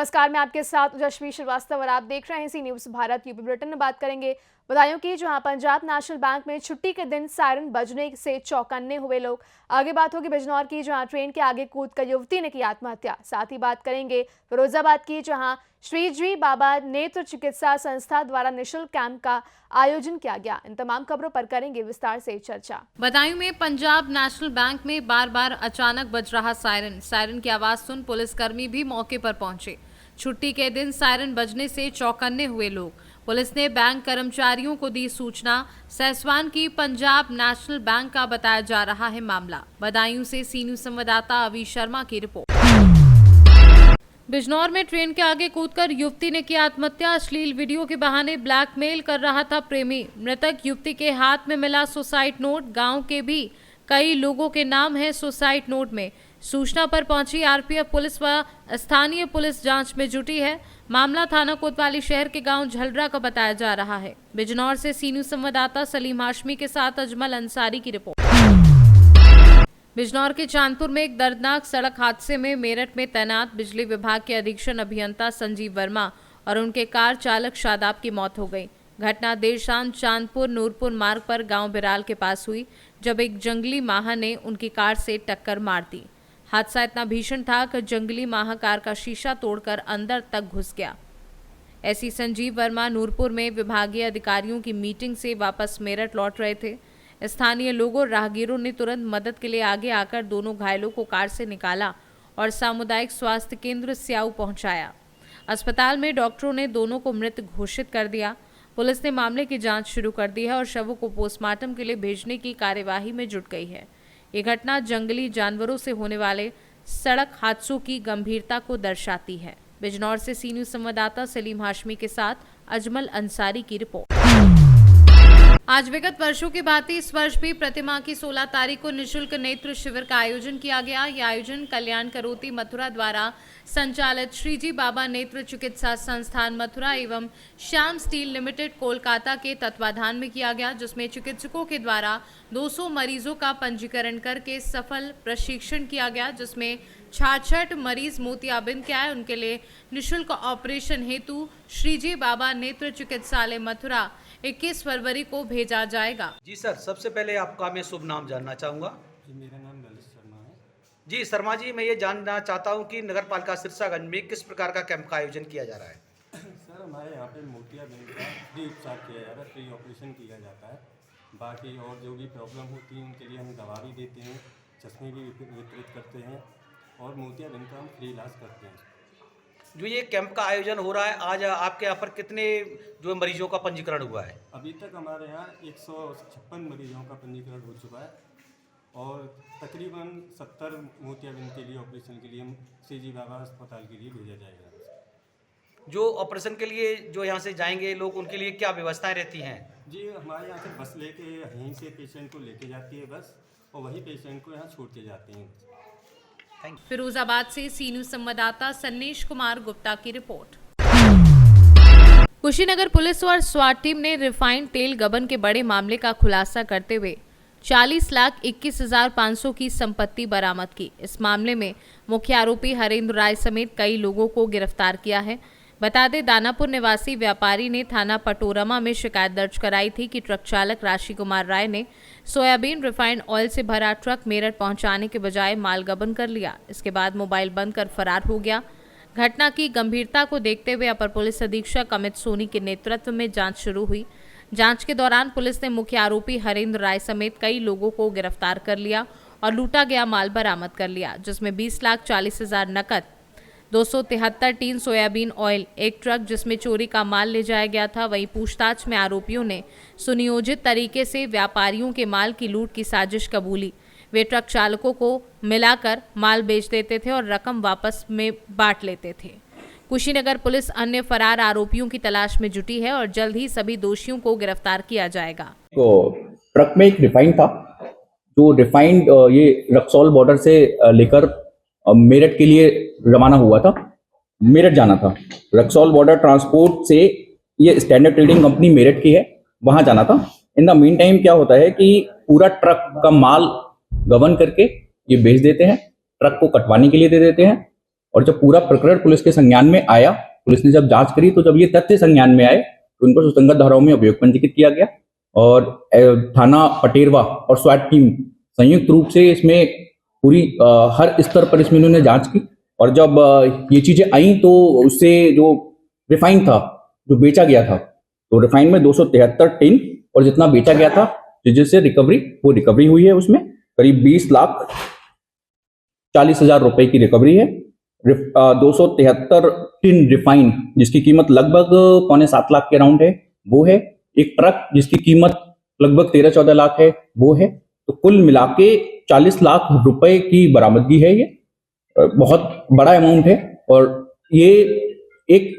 नमस्कार, मैं आपके साथ यशवी श्रीवास्तव और आप देख रहे हैं सी न्यूज़ भारत। यूपी बुलेटिन में बात करेंगे बधाइयों की, जहां पंजाब नेशनल बैंक में छुट्टी के दिन सायरन बजने से चौकन्ने हुए लोग। आगे बात होगी बिजनौर की, जहां ट्रेन के आगे कूदकर युवती ने की आत्महत्या। साथ ही बात करेंगे फिरोजाबाद की, जहां श्रीजी बाबा नेत्र चिकित्सा संस्था द्वारा निःशुल्क कैंप का आयोजन किया गया। इन तमाम खबरों पर करेंगे विस्तार से चर्चा। बदायूं में पंजाब नेशनल बैंक में बार बार अचानक बज रहा सायरन की आवाज सुन पुलिसकर्मी भी मौके पर पहुंचे। छुट्टी के दिन सायरन बजने से चौकन्ने हुए लोग। पुलिस ने बैंक कर्मचारियों को दी सूचना। सहसवान की पंजाब नेशनल बैंक का बताया जा रहा है मामला। बदायूं से सी न्यूज़ संवाददाता अवी शर्मा की रिपोर्ट। बिजनौर में ट्रेन के आगे कूदकर युवती ने की आत्महत्या। अश्लील वीडियो के बहाने ब्लैकमेल कर रहा था प्रेमी। मृतक युवती के हाथ में मिला सुसाइड नोट। गांव के भी कई लोगों के नाम है सुसाइड नोट में। सूचना पर पहुंची आरपीएफ पुलिस व स्थानीय पुलिस जांच में जुटी है। मामला थाना कोतवाली शहर के गांव झलरा का बताया जा रहा है। बिजनौर से सी न्यूज़ संवाददाता सलीम हाशमी के साथ अजमल अंसारी की रिपोर्ट। बिजनौर के चांदपुर में एक दर्दनाक सड़क हादसे में मेरठ में तैनात बिजली विभाग के अधीक्षण अभियंता संजीव वर्मा और उनके कार चालक शादाब की मौत हो गई। घटना देर शाम चांदपुर नूरपुर मार्ग पर गांव बिराल के पास हुई, जब एक जंगली माहा ने उनकी कार से टक्कर मार दी। हादसा इतना भीषण था कि जंगली माहा कार का शीशा तोड़कर अंदर तक घुस गया। एसपी संजीव वर्मा नूरपुर में विभागीय अधिकारियों की मीटिंग से वापस मेरठ लौट रहे थे। स्थानीय लोगों और राहगीरों ने तुरंत मदद के लिए आगे आकर दोनों घायलों को कार से निकाला और सामुदायिक स्वास्थ्य केंद्र स्याऊ पहुंचाया। अस्पताल में डॉक्टरों ने दोनों को मृत घोषित कर दिया। पुलिस ने मामले की जांच शुरू कर दी है और शवों को पोस्टमार्टम के लिए भेजने की कार्यवाही में जुट गई है। ये घटना जंगली जानवरों से होने वाले सड़क हादसों की गंभीरता को दर्शाती है। बिजनौर से सी न्यूज़ संवाददाता सलीम हाशमी के साथ अजमल अंसारी की रिपोर्ट। आज विगत वर्षों की भांति इस वर्ष भी प्रतिमाह की 16 तारीख को निःशुल्क नेत्र शिविर का आयोजन किया गया। यह आयोजन कल्याण करोती मथुरा द्वारा संचालित श्रीजी बाबा नेत्र चिकित्सा संस्थान मथुरा एवं श्याम स्टील लिमिटेड कोलकाता के तत्वाधान में किया गया, जिसमें चिकित्सकों के द्वारा 200 मरीजों का पंजीकरण करके सफल प्रशिक्षण किया गया, जिसमें 66 मरीज मोतियाबिंद के आए। उनके लिए निःशुल्क ऑपरेशन हेतु श्रीजी बाबा नेत्र चिकित्सालय मथुरा 21 फरवरी को भेजा जाएगा। जी सर, सबसे पहले आपका मैं शुभ नाम जानना चाहूँगा। जी, मेरा नाम ललित शर्मा है। जी शर्मा जी, मैं ये जानना चाहता हूँ कि नगर पालिका सिरसागंज में किस प्रकार का कैंप का आयोजन किया जा रहा है। सर, हमारे यहाँ पे मोतियाबिंद का फ्री उपचार किया जा रहा है, फ्री ऑपरेशन किया जाता है। बाकी और जो भी प्रॉब्लम होती है उनके लिए हम दवा भी देते हैं, चश्मे भी वितरित करते हैं और मोतियाबिंद का हम फ्री इलाज करते हैं। जो ये कैंप का आयोजन हो रहा है, आज आपके यहाँ पर कितने जो मरीजों का पंजीकरण हुआ है? अभी तक हमारे यहाँ 156 मरीजों का पंजीकरण हो चुका है और तकरीबन 70 मोतियाबिंद के लिए ऑपरेशन के लिए हम सीजी बाबा अस्पताल के लिए भेजा जाएगा। जो ऑपरेशन के लिए जो यहाँ से जाएंगे लोग, उनके लिए क्या व्यवस्थाएं रहती हैं? जी, हमारे यहाँ से बस लेके यहीं से पेशेंट को लेके जाती है बस, और वही पेशेंट को यहाँ छोड़ के जाते हैं। फिरोजाबाद से सी न्यूज़ संवाददाता सन्नेश कुमार गुप्ता की रिपोर्ट। कुशीनगर पुलिस और स्वाट टीम ने रिफाइंड तेल गबन के बड़े मामले का खुलासा करते हुए 40,21,500 की संपत्ति बरामद की। इस मामले में मुख्य आरोपी हरेंद्र राय समेत कई लोगों को गिरफ्तार किया है। बता दें, दानापुर निवासी व्यापारी ने थाना पटोरमा में शिकायत दर्ज कराई थी कि ट्रक चालक राशि कुमार राय ने सोयाबीन रिफाइंड ऑयल से भरा ट्रक मेरठ पहुंचाने के बजाय माल गबन कर लिया। इसके बाद मोबाइल बंद कर फरार हो गया। घटना की गंभीरता को देखते हुए अपर पुलिस अधीक्षक अमित सोनी के नेतृत्व में जांच शुरू हुई। जांच के दौरान पुलिस ने मुख्य आरोपी हरेंद्र राय समेत कई लोगों को गिरफ्तार कर लिया और लूटा गया माल बरामद कर लिया, जिसमें 20,40,000 नकद, 273 टीन सोयाबीन ऑयल, एक ट्रक जिसमें चोरी का माल ले जाया गया था। वहीं पूछताछ में आरोपियों ने सुनियोजित तरीके से व्यापारियों के माल की लूट की साजिश कबूली। वे ट्रक चालकों को मिलाकर माल बेच देते थे और रकम वापस में बांट लेते थे। कुशीनगर पुलिस अन्य फरार आरोपियों की तलाश में जुटी है और जल्द ही सभी दोषियों को गिरफ्तार किया जाएगा। तो ट्रक में एक रिफाइंड था, जो रिफाइंड ये रक्सौल बॉर्डर से लेकर मेरठ के लिए रवाना हुआ था। मेरठ जाना था, रक्सौल बॉर्डर ट्रांसपोर्ट से ये स्टैंडर्ड ट्रेडिंग कंपनी मेरठ की है, वहां जाना था। इन द मीन टाइम क्या होता है कि पूरा ट्रक का माल गबन करके ये बेच देते हैं, ट्रक को कटवाने के लिए दे देते हैं और जब पूरा प्रकरण पुलिस के संज्ञान में आया, पुलिस ने जब जांच करी, तो जब ये तथ्य संज्ञान में आए तो उन पर सुसंगत धाराओं में अभियोग पंजीकृत किया गया और थाना पटेरवा और स्वाट टीम संयुक्त रूप से इसमें पूरी हर स्तर पर इसमें इन्होंने जांच की। और जब ये चीजें आई तो उससे जो रिफाइन था जो बेचा गया था, तो रिफाइन में 273 टिन और जितना बेचा गया था जिससे रिकवरी हुई है, उसमें करीब 20,40,000 रुपए की रिकवरी है। 273 टिन रिफाइन जिसकी कीमत लगभग 6.25 लाख के अराउंड है वो है। एक ट्रक जिसकी कीमत लगभग 13-14 लाख है वो है। तो कुल मिला के 40 लाख रुपए की बरामदगी है। ये बहुत बड़ा अमाउंट है और ये एक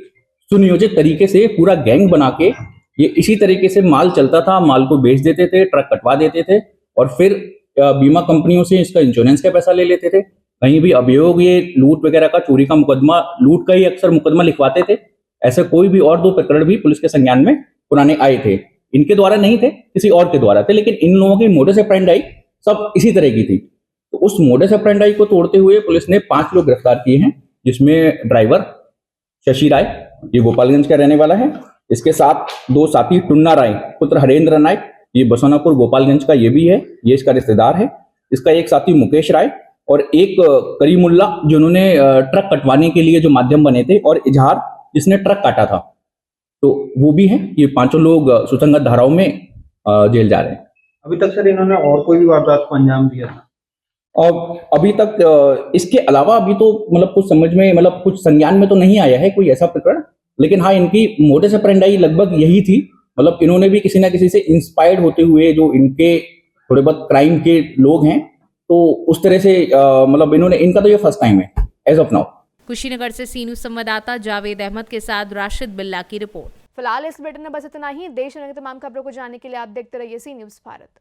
सुनियोजित तरीके से पूरा गैंग बना के ये इसी तरीके से माल चलता था, माल को बेच देते थे, ट्रक कटवा देते थे और फिर बीमा कंपनियों से इसका इंश्योरेंस का पैसा ले लेते थे। कहीं भी अभियोग ये लूट वगैरह का, चोरी का मुकदमा, लूट का ही अक्सर मुकदमा लिखवाते थे। ऐसे कोई भी और 2 प्रकरण भी पुलिस के संज्ञान में पुराने आए थे, इनके द्वारा नहीं थे, किसी और के द्वारा थे, लेकिन इन लोगों की मोडस ऑपरेंडी सब इसी तरह की थी। तो उस मोडस ऑपरेंडी को तोड़ते हुए पुलिस ने 5 लोग गिरफ्तार किए हैं, जिसमें ड्राइवर शशि राय, ये गोपालगंज का रहने वाला है, इसके साथ 2 साथी टुन्ना राय पुत्र हरेंद्र नायक, ये बसोनापुर गोपालगंज का ये भी है, ये इसका रिश्तेदार है। इसका एक साथी मुकेश राय और एक करीमुल्ला जिन्होंने ट्रक कटवाने के लिए जो माध्यम बने थे, और इजहार जिसने ट्रक काटा था, तो वो भी है। ये 5 लोग सुसंगत धाराओं में जेल जा रहे हैं। अभी तक सर इन्होंने और कोई भी वारदात को अंजाम दिया था? और अभी तक इसके अलावा अभी तो मतलब कुछ समझ में, मतलब कुछ संज्ञान में तो नहीं आया है कोई ऐसा प्रकरण, लेकिन हाँ इनकी मोडस ऑपरेंडी लगभग यही थी। मतलब इन्होंने भी किसी ना किसी से इंस्पायर्ड होते हुए, जो इनके थोड़े बहुत क्राइम के लोग हैं, तो उस तरह से मतलब इन्होंने, इनका तो ये फर्स्ट टाइम है एज ऑफ नाउ। कुशीनगर से सी न्यूज संवाददाता जावेद अहमद के साथ राशिद बिल्ला की रिपोर्ट। फिलहाल इस बुलेटिन में बस इतना ही। देश और दुनिया की तमाम खबरों को जानने के लिए आप देखते रहिए सी न्यूज़ भारत।